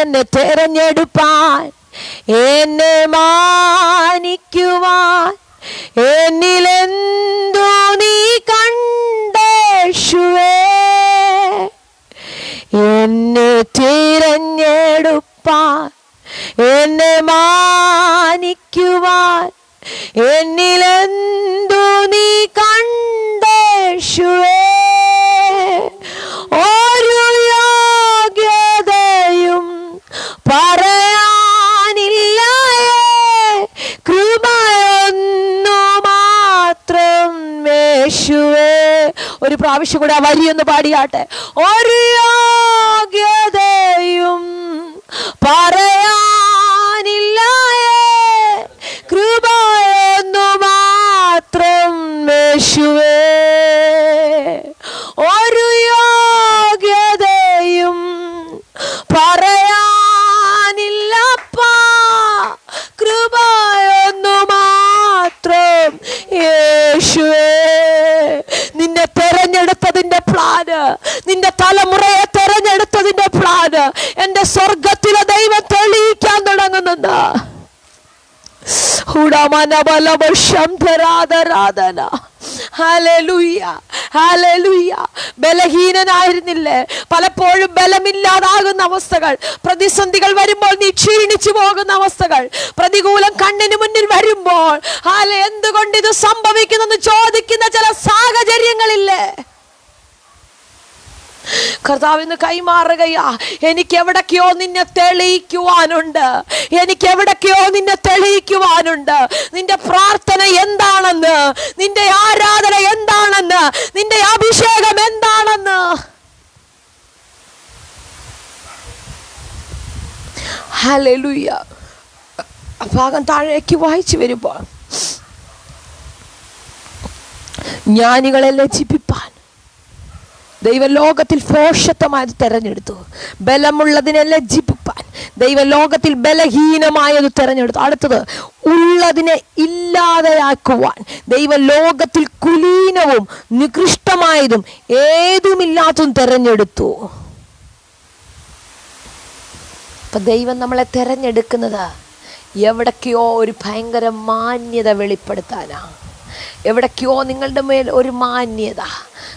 Speaker 1: എന്നെ തെരഞ്ഞെടുപ്പാൻ, എന്നെ മാനിക്കുവാൻ, എന്നിലെന്തോ നീ കണ്ടേശുവേ, എന്നെ തിരഞ്ഞെടുപ്പാൻ, എന്നെ മാനിക്കുവാൻ, എന്നിലെന്തോ നീ കണ്ടേശുവേ. ഒരു യോഗ്യതയും പറയാനില്ലായേ, കൃപയൊന്നു മാത്രം യേശുവേ. ഒരു പ്രാവശ്യം കൂടെ ആ വരിയൊന്ന് പാടിയാട്ടെ. ഒരു യോഗ്യതയും പറയാനില്ലായേ, കൃപയൊന്നു മാത്രം യേശുവേ. ഒരു യോഗ്യതയും പറയാനില്ലപ്പാ, കൃപയൊന്നു മാത്രം യേശുവേ. നിന്നെ തെരഞ്ഞെടുത്തതിന്റെ പ്ലാന്, നിന്റെ തലമുറയെ തെരഞ്ഞെടുത്തതിന്റെ പ്ലാന് എന്റെ സ്വർഗത്തിലെ ദൈവം തെളിയിക്കാൻ തുടങ്ങുന്നുണ്ട്. Hallelujah, hallelujah. ബലഹീനനായിരുന്നില്ലേ? പലപ്പോഴും ബലമില്ലാതാകുന്ന അവസ്ഥകൾ, പ്രതിസന്ധികൾ വരുമ്പോൾ നീ ക്ഷീണിച്ചു പോകുന്ന അവസ്ഥകൾ, പ്രതികൂലം കണ്ണിന് മുന്നിൽ വരുമ്പോൾ എന്തുകൊണ്ട് ഇത് സംഭവിക്കുന്നെന്ന് ചോദിക്കുന്ന ചില സാഹചര്യങ്ങളില്ലേ? കർത്താവിന് കൈമാറുകയാ. എനിക്ക് എവിടൊക്കെയോ നിന്നെ തെളിയിക്കുവാനുണ്ട്, എനിക്ക് എവിടൊക്കെയോ നിന്നെ തെളിയിക്കുവാനുണ്ട്. നിന്റെ പ്രാർത്ഥന എന്താണെന്ന്, നിന്റെ ആരാധന എന്താണെന്ന്, നിന്റെ അഭിഷേകം എന്താണെന്ന്. ഹല്ലേലൂയ. ഭാഗം താഴേക്ക് വായിച്ചു വരുമ്പോൾ, ജ്ഞാനികളെ ലജ്ജിപ്പിപ്പാൻ ദൈവലോകത്തിൽ ഭോഷത്വമായത് തെരഞ്ഞെടുത്തു. ബലമുള്ളതിനെ ലജ്ജിപ്പിപ്പാൻ ദൈവലോകത്തിൽ ബലഹീനമായത് തെരഞ്ഞെടുത്തു. അടുത്തത്, ഉള്ളതിനെ ഇല്ലാതെയാക്കുവാൻ ദൈവലോകത്തിൽ കുലീനവും നികൃഷ്ടമായതും ഏതുമില്ലാത്തതും തെരഞ്ഞെടുത്തു. അപ്പൊ ദൈവം നമ്മളെ തെരഞ്ഞെടുക്കുന്നത് എവിടൊക്കെയോ ഒരു ഭയങ്കര മാന്യത വെളിപ്പെടുത്താനാ. എവിടൊക്കെയോ നിങ്ങളുടെ മേൽ ഒരു മാന്യത.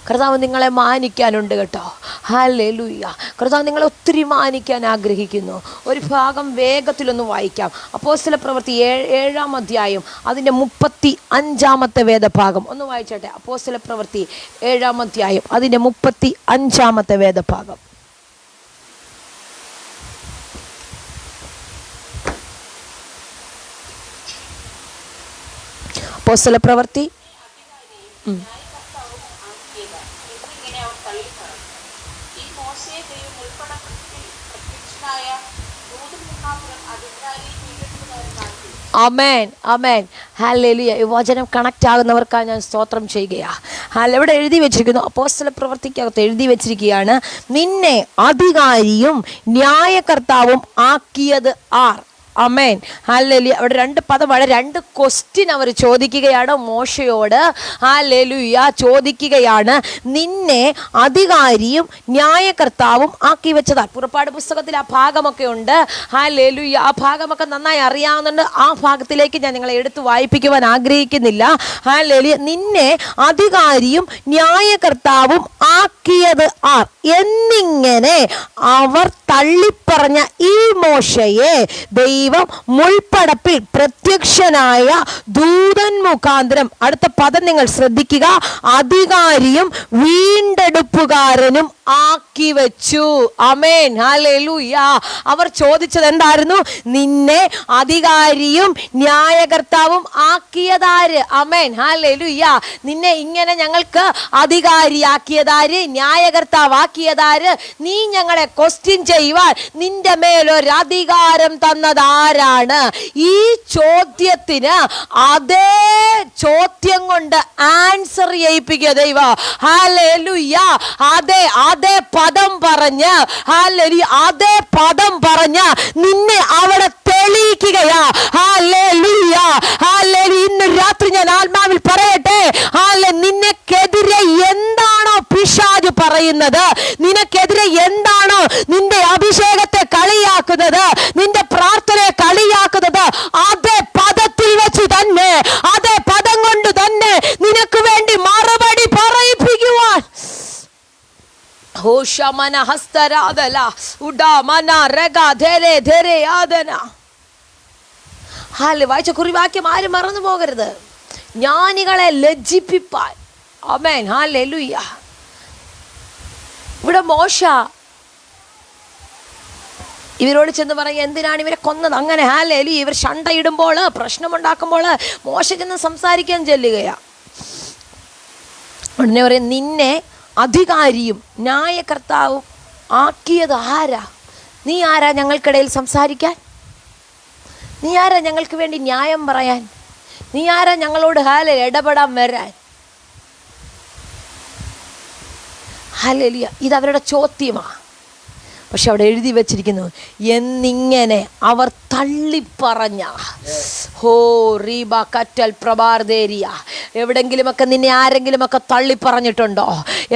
Speaker 1: കർത്താവ് നിങ്ങളെ മാനിക്കാനുണ്ട് കേട്ടോ. ഹല്ലേലൂയ. കർത്താവ് നിങ്ങളെ ഒത്തിരി മാനിക്കാൻ ആഗ്രഹിക്കുന്നു. ഒരു ഭാഗം വേഗത്തിലൊന്ന് വായിക്കാം. അപ്പോസ്തലപ്രവൃത്തി 7-ാം അധ്യായം അതിൻ്റെ 35-ാമത്തെ വേദഭാഗം ഒന്ന് വായിച്ചോട്ടെ. അപ്പോസ്തലപ്രവൃത്തി 7-ാം അധ്യായം അതിൻ്റെ 35-ാമത്തെ വേദഭാഗം. അപ്പോസ്തലപ്രവൃത്തി ആമേൻ, ആമേൻ, ഹല്ലേലൂയ. ഈ വചനം കണക്റ്റ് ആകുന്നവർക്കാണ് ഞാൻ സ്തോത്രം ചെയ്യുകയാണ്. ഇവിടെ എഴുതി വെച്ചിരിക്കുന്നു, അപ്പോസ്തലപ്രവൃത്തിക്കകത്ത് എഴുതി വെച്ചിരിക്കുകയാണ്, നിന്നെ അധികാരിയും ന്യായകർത്താവും ആക്കിയത് ആർ? ആമേൻ, ഹല്ലേലൂയ. അവിടെ രണ്ട് പദം, രണ്ട് ക്വസ്റ്റ്യൻ അവർ ചോദിക്കുകയാണ് മോശയോട്. ഹല്ലേലൂയ. ചോദിക്കുകയാണ്, നിന്നെ അധികാരിയും ന്യായകർത്താവും ആക്കി വെച്ചതാ. പുറപ്പാട് പുസ്തകത്തിൽ ആ ഭാഗമൊക്കെ ഉണ്ട്. ഹല്ലേലൂയ. ആ ഭാഗമൊക്കെ നന്നായി അറിയാവുന്നുണ്ട്. ആ ഭാഗത്തിലേക്ക് ഞാൻ നിങ്ങളെ എടുത്ത് വായിപ്പിക്കുവാൻ ആഗ്രഹിക്കുന്നില്ല. ഹല്ലേലൂയ. നിന്നെ അധികാരിയും ന്യായകർത്താവും ആക്കിയത് ആർ എന്നിങ്ങനെ അവർ തള്ളിപ്പറഞ്ഞ ഈ മോശയെ ദൈവം മുൾപ്പടപ്പിൽ പ്രത്യക്ഷനായ ദൂതൻ മുഖാന്തരം, അടുത്ത പദം നിങ്ങൾ ശ്രദ്ധിക്കുക, അധികാരിയും വീണ്ടെടുപ്പുകാരനും ആക്കി വെച്ചു. ആമേൻ, ഹല്ലേലൂയ. അവർ ചോദിച്ചത് എന്തായിരുന്നു? നിന്നെ അധികാരിയും ന്യായകർത്താവും ആക്കിയതാര്? ആമേൻ, ഹല്ലേലൂയ. നിന്നെ ഇങ്ങനെ ഞങ്ങൾക്ക് അധികാരിയാക്കിയതാര്? ന്യായകർത്താവാക്കിയതാര്? നീ ഞങ്ങളെ ക്വസ്റ്റ്യൻ ചെയ്യുവാൻ നിന്റെ മേലൊരു അധികാരം തന്നതാരാണ്? ഈ ചോദ്യത്തിന് അതേ ചോദ്യം കൊണ്ട് ആൻസർ ചെയ്യിപ്പിക്കുക ദൈവം. ഹല്ലേലൂയ. അതേ പദം പറഞ്ഞ്, ഹല്ലേലൂയ, അതേ പദം പറഞ്ഞ് നിന്നെ അവിടെ തെളിയിക്കുകയാ. Hallelujah, hallelujah. ഇന്ന് രാത്രി ഞാൻ ആത്മാവിൽ പറയട്ടെ, നിനക്കെതിരെ എന്താണോ പിശാച് പറയുന്നത്, നിനക്കെതിരെ എന്താണോ നിന്റെ അഭിഷേകത്തെ കളിയാക്കുന്നത്, നിന്റെ പ്രാർത്ഥനയെ കളിയാക്കുന്നത്, അതേ പദത്തിൽ വെച്ച് തന്നെ, അതേ പദം കൊണ്ട് തന്നെ നിനക്ക് വേണ്ടി മറുപടി പറയിപ്പിക്കുവാൻ വായിച്ച കുറിവാക്യം ആരും മറന്നു പോകരുത്. ജ്ഞാനികളെ ലജ്ജിപ്പിപ്പാൻ. ആമേൻ, ഹല്ലേലൂയ. ഇവിടെ മോശ ഇവരോട് ചെന്ന് പറയും, എന്തിനാണ് ഇവരെ കൊന്നത്? അങ്ങനെ ഹല്ലേലൂയ. ഇവർ ശണ്ടയിടുമ്പോൾ, പ്രശ്നമുണ്ടാക്കുമ്പോൾ മോശ ചെന്ന് സംസാരിക്കാൻ ചെല്ലുകയാ. ഉടനെ പറയും, നിന്നെ അധികാരിയും ന്യായകർത്താവും ആക്കിയത് ആരാ? നീ ആരാ ഞങ്ങൾക്കിടയിൽ സംസാരിക്കാൻ? നീ ആരാ ഞങ്ങൾക്ക് വേണ്ടി ന്യായം പറയാൻ? നീ ആരാ ഞങ്ങളോട് ഇടപെടാൻ വരാൻ? ഹല്ലേലൂയ. ഇതവരുടെ ചോദ്യമാണ്. പക്ഷെ അവിടെ എഴുതി വച്ചിരിക്കുന്നു, എന്നിങ്ങനെ അവർ തള്ളിപ്പറഞ്ഞ ഹോ റീബ കറ്റൽ പ്രഭാർദേരിയ, എവിടെങ്കിലുമൊക്കെ നിന്നെ ആരെങ്കിലുമൊക്കെ തള്ളിപ്പറഞ്ഞിട്ടുണ്ടോ?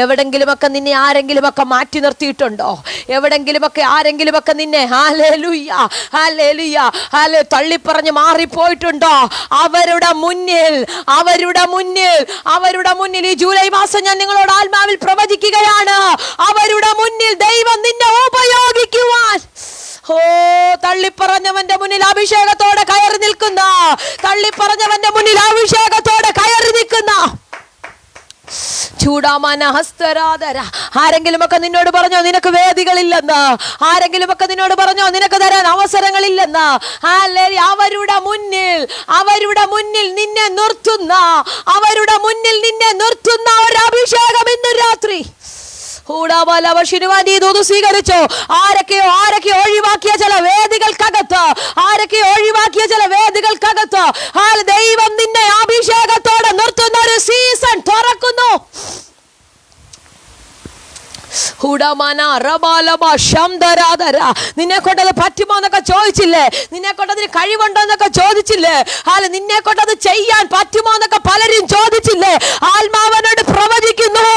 Speaker 1: എവിടെങ്കിലുമൊക്കെ നിന്നെ ആരെങ്കിലുമൊക്കെ മാറ്റി നിർത്തിയിട്ടുണ്ടോ? എവിടെങ്കിലുമൊക്കെ ആരെങ്കിലുമൊക്കെ നിന്നെ ഹല്ലേലൂയ ഹല്ലേലൂയ ഹല്ലേലൂയ തള്ളിപ്പറഞ്ഞ് മാറിപ്പോയിട്ടുണ്ടോ? അവരുടെ മുന്നിൽ ഈ ജൂലൈ മാസം ഞാൻ നിങ്ങളോട് ആത്മാവിൽ പ്രവചിക്കുകയാണ്, അവരുടെ മുന്നിൽ ദൈവം നിന്നെ ഉപയോഗിക്കുവാൻ. ഓ, തള്ളിപ്പറഞ്ഞവന്റെ മുന്നിൽ അഭിഷേകത്തോടെ കയറി നിൽക്കുന്ന, തള്ളിപ്പറഞ്ഞവന്റെ മുന്നിൽ അഭിഷേകത്തോടെ കയറി നിൽക്കുന്ന ചൂടാമാന ഹസ്തരാധര. ആരെങ്കിലുമൊക്കെ നിന്നോട് പറഞ്ഞോ നിനക്ക് വേദികളില്ലെന്ന്? ആരെങ്കിലുമൊക്കെ നിന്നോട് പറഞ്ഞോ നിനക്ക് തരാൻ അവസരങ്ങളില്ലെന്ന്? അവരുടെ മുന്നിൽ നിന്നെ നിർത്തുന്ന, അവരുടെ മുന്നിൽ നിന്നെ നിർത്തുന്ന ഒരു അഭിഷേകം ഇന്ന് രാത്രി സ്വീകരിച്ചോ? ആരൊക്കെയോ ഒഴിവാക്കിയ ചില വേദികൾക്കകത്ത് ദൈവം നിന്നെ അഭിഷേകത്തോടെ നിർത്തുന്ന ഒരു സീസൺ തുറക്കുന്നു. നിന്നെ കൊണ്ടത് പറ്റുമോ എന്നൊക്കെ ചോദിച്ചില്ലേ? നിന്നെ കൊണ്ടതിന് കഴിവുണ്ടോ എന്നൊക്കെ ചോദിച്ചില്ലേ? നിന്നെ കൊണ്ടത് ചെയ്യാൻ പറ്റുമോ എന്നൊക്കെ പലരും ചോദിച്ചില്ലേ? ആത്മാവനോട് പ്രവചിക്കുന്നു,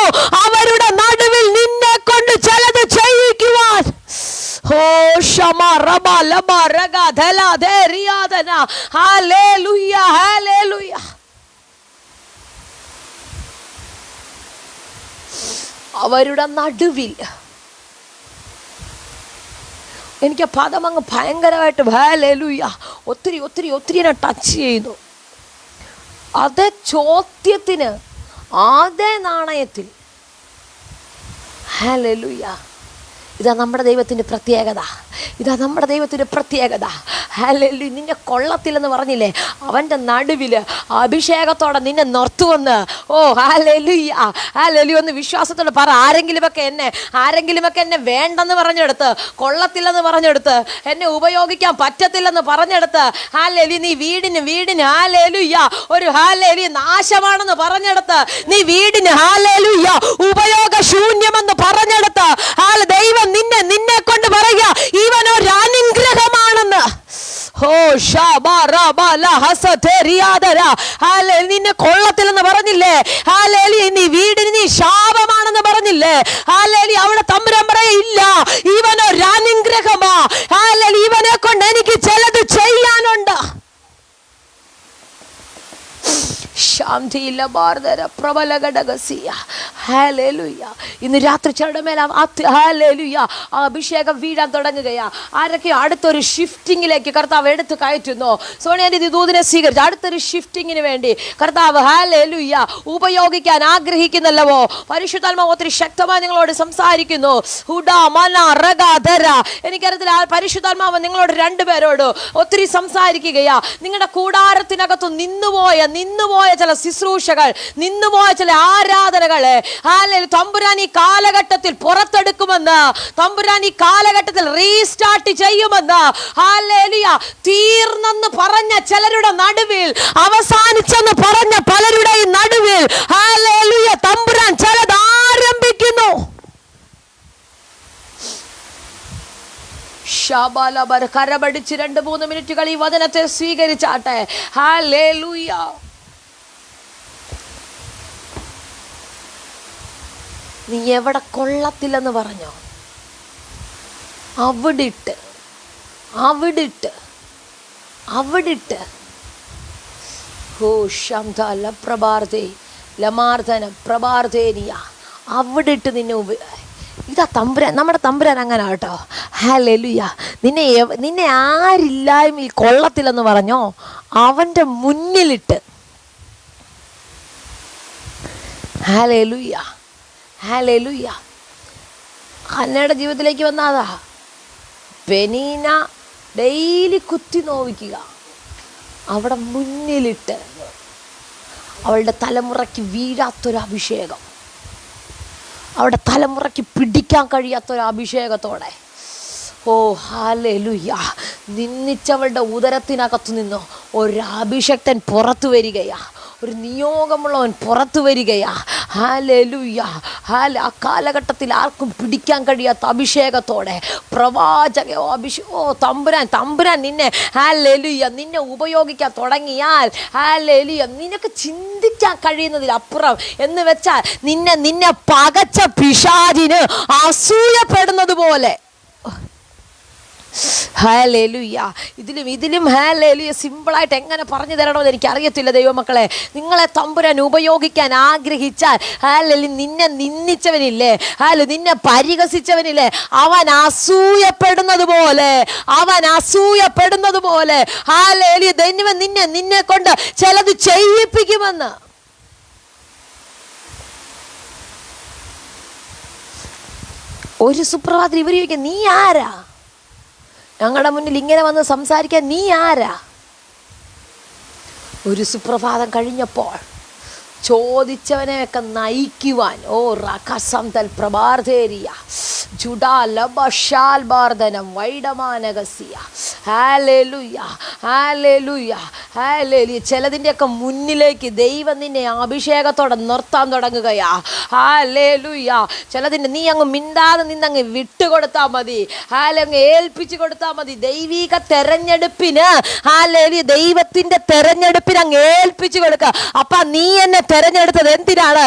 Speaker 1: അവരുടെ നടുവിൽ നിന്നെ കൊണ്ട് ചിലത് ചെയ്യിക്കുവാൻ. അവരുടെ നടുവിൽ. എനിക്ക് പദം അങ്ങ് ഭയങ്കരമായിട്ട് ഹല്ലേലൂയ ഒത്തിരി എന്നെ ടച്ച് ചെയ്യുന്നു. അതേ ചോദ്യത്തിന് അതേ നാണയത്തിൽ ഹല്ലേലൂയ. ഇതാ നമ്മുടെ ദൈവത്തിൻ്റെ പ്രത്യേകത. ഹല്ലേലൂയ. നിന്നെ കൊള്ളത്തില്ലെന്ന് പറഞ്ഞില്ലേ? അവൻ്റെ നടുവിൽ അഭിഷേകത്തോടെ നിന്നെ നിർത്തുമെന്ന്. ഓ ഹല്ലേലൂയ ഹല്ലേലൂയ. ഒന്ന് വിശ്വാസത്തോടെ പറ. ആരെങ്കിലുമൊക്കെ എന്നെ വേണ്ടെന്ന് പറഞ്ഞെടുത്ത്, കൊള്ളത്തില്ലെന്ന് പറഞ്ഞെടുത്ത്, എന്നെ ഉപയോഗിക്കാൻ പറ്റത്തില്ലെന്ന് പറഞ്ഞെടുത്ത്, ഹല്ലേലൂയ നീ വീടിന് ഹല്ലേലൂയ ഒരു ഹല്ലേലൂയ നാശമാണെന്ന് പറഞ്ഞെടുത്ത്, നീ വീടിന് ഹല്ലേലൂയ ഉപയോഗശൂന്യമെന്ന് പറഞ്ഞെടുത്ത്, ദൈവം നിന്നെ കൊണ്ട് പറയുക ഇവനൊരു അനുഗ്രഹമാണെന്ന്. നിന്നെ കൊള്ളത്തില്ലെന്ന് പറഞ്ഞില്ലേ? നീ വീടിന് നീ ശാപമാണെന്ന് പറഞ്ഞില്ലേ? അവിടെ തമ്പുരാൻ പറയില്ല, ഇവനൊരു അനുഗ്രഹമാ. ഇവനെ കൊണ്ട് എനിക്ക് ചിലത് ചെയ്യാനുണ്ട്. ഇന്ന് രാത്രി ചിലരുടെ മേൽ അഭിഷേകം വീഴാൻ തുടങ്ങുകയാ. ആരൊക്കെയോ അടുത്തൊരു ഷിഫ്റ്റിങ്ങിലേക്ക് കർത്താവ് എടുത്ത് കയറ്റുന്നു. സോണിയാൻ്റെ ദൂതിനെ സ്വീകരിച്ച് അടുത്തൊരു ഷിഫ്റ്റിങ്ങിന് വേണ്ടി കർത്താവ് ഹല്ലേലൂയ ഉപയോഗിക്കാൻ ആഗ്രഹിക്കുന്നല്ലോ. പരിശുദ്ധാത്മാവ് ഒത്തിരി ശക്തമായി നിങ്ങളോട് സംസാരിക്കുന്നു. എനിക്കറിയത്തില്ല, പരിശുദ്ധാത്മാവ് നിങ്ങളോട് രണ്ടുപേരോട് ഒത്തിരി സംസാരിക്കുകയാ. നിങ്ങളുടെ കൂടാരത്തിനകത്ത് നിന്നുപോയ ചില ശുശ്രൂഷകൾ, നിന്നുപോയ ചില ആരാധനകളെ തമ്പുരാൻ ഈ കാലഘട്ടത്തിൽ പുറത്തെടുക്കുമെന്ന്, തമ്പുരാൻ ഈ കാലഘട്ടത്തിൽ റീസ്റ്റാർട്ട് ചെയ്യുമെന്ന്. ഹല്ലേലൂയ. തീർന്നെന്ന് പറഞ്ഞ ചിലരുടെ നടുവിൽ, അവസാനിച്ചെന്ന് പറഞ്ഞ പലരുടെ നടുവിൽ ഹല്ലേലൂയ തമ്പുരാൻ ചിലത് ആരംഭിക്കുന്നു. കരപടിച്ച് 2-3 മിനിറ്റുകൾ ഈ വചനത്തെ സ്വീകരിച്ചാട്ടെ. ഹല്ലേലൂയ. നീ എവിടെ കൊള്ളത്തില്ലെന്ന് പറഞ്ഞോ, അവിടിട്ട് അവിടിട്ട് നിന്നെ ഇതാ തമ്പുരാൻ, നമ്മുടെ തമ്പുരാൻ അങ്ങനെ കേട്ടോ. ഹല്ലേലൂയ. നിന്നെ ആരില്ലായ്മയിൽ കൊള്ളത്തില്ലെന്ന് പറഞ്ഞോ, അവൻ്റെ മുന്നിലിട്ട്. Hallelujah hallelujah. ഹന്നയുടെ ജീവിതത്തിലേക്ക് വന്നതാ. പെനീന ഡെയിലി കുത്തി നോവിക്കുക, അവിടെ മുന്നിലിട്ട് അവളുടെ തലമുറയ്ക്ക് വീഴാത്തൊരഭിഷേകം, അവിടെ തലമുറയ്ക്ക് പിടിക്കാൻ കഴിയാത്തൊരഭിഷേകത്തോടെ. ഓ ഹല്ലേലൂയ. നിന്നിച്ചവളുടെ ഉദരത്തിനകത്തു നിന്നോ ഒരഭിഷക്തൻ പുറത്തു വരികയാ. ഒരു നിയോഗമുള്ളവൻ പുറത്തു വരികയാ. ഹല്ലേലൂയ. ആ കാലഘട്ടത്തിൽ ആർക്കും പിടിക്കാൻ കഴിയാത്ത അഭിഷേകത്തോടെ തമ്പുരാൻ നിന്നെ ഹല്ലേലൂയ നിന്നെ ഉപയോഗിക്കാൻ തുടങ്ങിയാൽ ഹല്ലേലൂയ നിനക്ക് ചിന്തിക്കാൻ കഴിയുന്നതിലപ്പുറം എന്ന് വെച്ചാൽ നിന്നെ പകച്ച പിശാചിന് അസൂയപ്പെടുന്നത് പോലെ. ഹല്ലേലൂയ. ഇതിലും ഹല്ലേലൂയ സിമ്പിളായിട്ട് എങ്ങനെ പറഞ്ഞു തരണമെന്ന് എനിക്കറിയത്തില്ല ദൈവമക്കളെ. നിങ്ങളെ തമ്പുരാൻ ഉപയോഗിക്കാൻ ആഗ്രഹിച്ചാൽ ഹല്ലേലൂയ നിന്നെ നിന്ദിച്ചവനില്ലേ, നിന്നെ പരിഹസിച്ചവനില്ലേ, അവൻ അസൂയപ്പെടുന്നത് പോലെ ഹല്ലേലൂയ ദൈവം നിന്നെ കൊണ്ട് ചിലത് ചെയ്യിപ്പിക്കുമെന്ന്. ഒരു സുപ്രഭാതത്തിൽ ഇവർ ചോദിക്കുക, നീ ആരാ ഞങ്ങളുടെ മുന്നിൽ ഇങ്ങനെ വന്ന് സംസാരിക്കാൻ? നീ ആരാ? ഒരു സുപ്രഭാതം കഴിഞ്ഞപ്പോൾ ചോദിച്ചവനെയൊക്കെ നയിക്കുവാൻ പ്രഭാർധേരിയ ചിലതിൻ്റെയൊക്കെ മുന്നിലേക്ക് ദൈവം നിന്നെ അഭിഷേകത്തോടെ നിർത്താൻ തുടങ്ങുകയാ. ഹല്ലേലൂയ. ചിലതിൻ്റെ നീ അങ്ങ് മിണ്ടാതെ നിന്നങ്ങ് വിട്ടുകൊടുത്താൽ മതി, അങ്ങ് ഏൽപ്പിച്ചു കൊടുത്താൽ മതി. ദൈവിക തെരഞ്ഞെടുപ്പിന് ദൈവത്തിൻ്റെ തെരഞ്ഞെടുപ്പിന് അങ്ങ് ഏൽപ്പിച്ചു കൊടുക്കുക. അപ്പൊ നീ എന്നെ തെരഞ്ഞെടുത്തത് എന്തിനാണ്?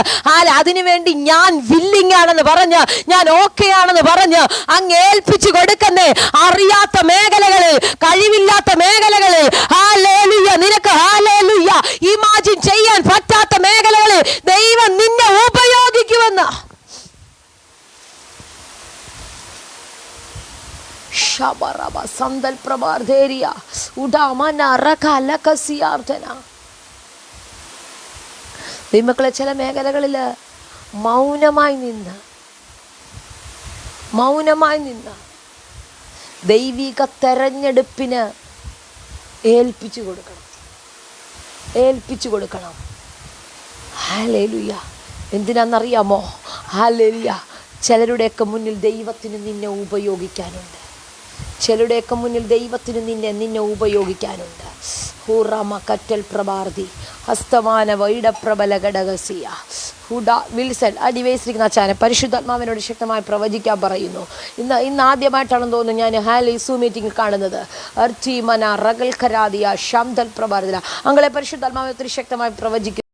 Speaker 1: അതിനുവേണ്ടി ഞാൻ വില്ലിങ് ആണെന്ന് പറഞ്ഞ്, ഞാൻ ഓക്കെ ആണെന്ന് പറഞ്ഞ് അങ്ങ് ഏൽപ്പിച്ചു കൊടുക്കുന്നേ. അറിയാത്ത മേഖലകളിൽ, കഴിവില്ലാത്ത മേഖലകളിൽ ഹല്ലേലൂയ നിനക്ക് ഹല്ലേലൂയ ഇമാജിൻ ചെയ്യാൻ പറ്റാത്ത മേഖലകളിൽ ദൈവം നിന്നെ ഉപയോഗിക്കുമെന്ന്. ദൈവമക്കളെ, ചില മേഖലകളിൽ മൗനമായി നിന്ന് ദൈവിക തെരഞ്ഞെടുപ്പിന് ഏൽപ്പിച്ചു കൊടുക്കണം. ഹല്ലേലൂയ. എന്തിനാണെന്നറിയാമോ? ഹല്ലേലൂയ. ചിലരുടെയൊക്കെ മുന്നിൽ ദൈവത്തിന് നിന്നെ ഉപയോഗിക്കാനുണ്ട്. നിന്നെ ഉപയോഗിക്കാനുണ്ട്. ഹൂറമ കറ്റൽ പ്രഭാർതി ഹസ്തമാന വൈഡപ്രബല ഘടകസിയ വിൽസൺ അടിവേസിരിക്കുന്ന അച്ഛനെ പരിശുദ്ധാത്മാവിനോട് ശക്തമായി പ്രവചിക്കാൻ പറയുന്നു. ഇന്ന് ആദ്യമായിട്ടാണെന്ന് തോന്നുന്നു ഞാൻ ഹാലി മീറ്റിംഗ് കാണുന്നത്. അർച്ചി മന റഗൽ ഖരാദിയ ശാംതൽ പ്രഭാർദില അങ്ങളെ പരിശുദ്ധാത്മാവിനെ ഒത്തിരി ശക്തമായി പ്രവചിക്കുന്നു.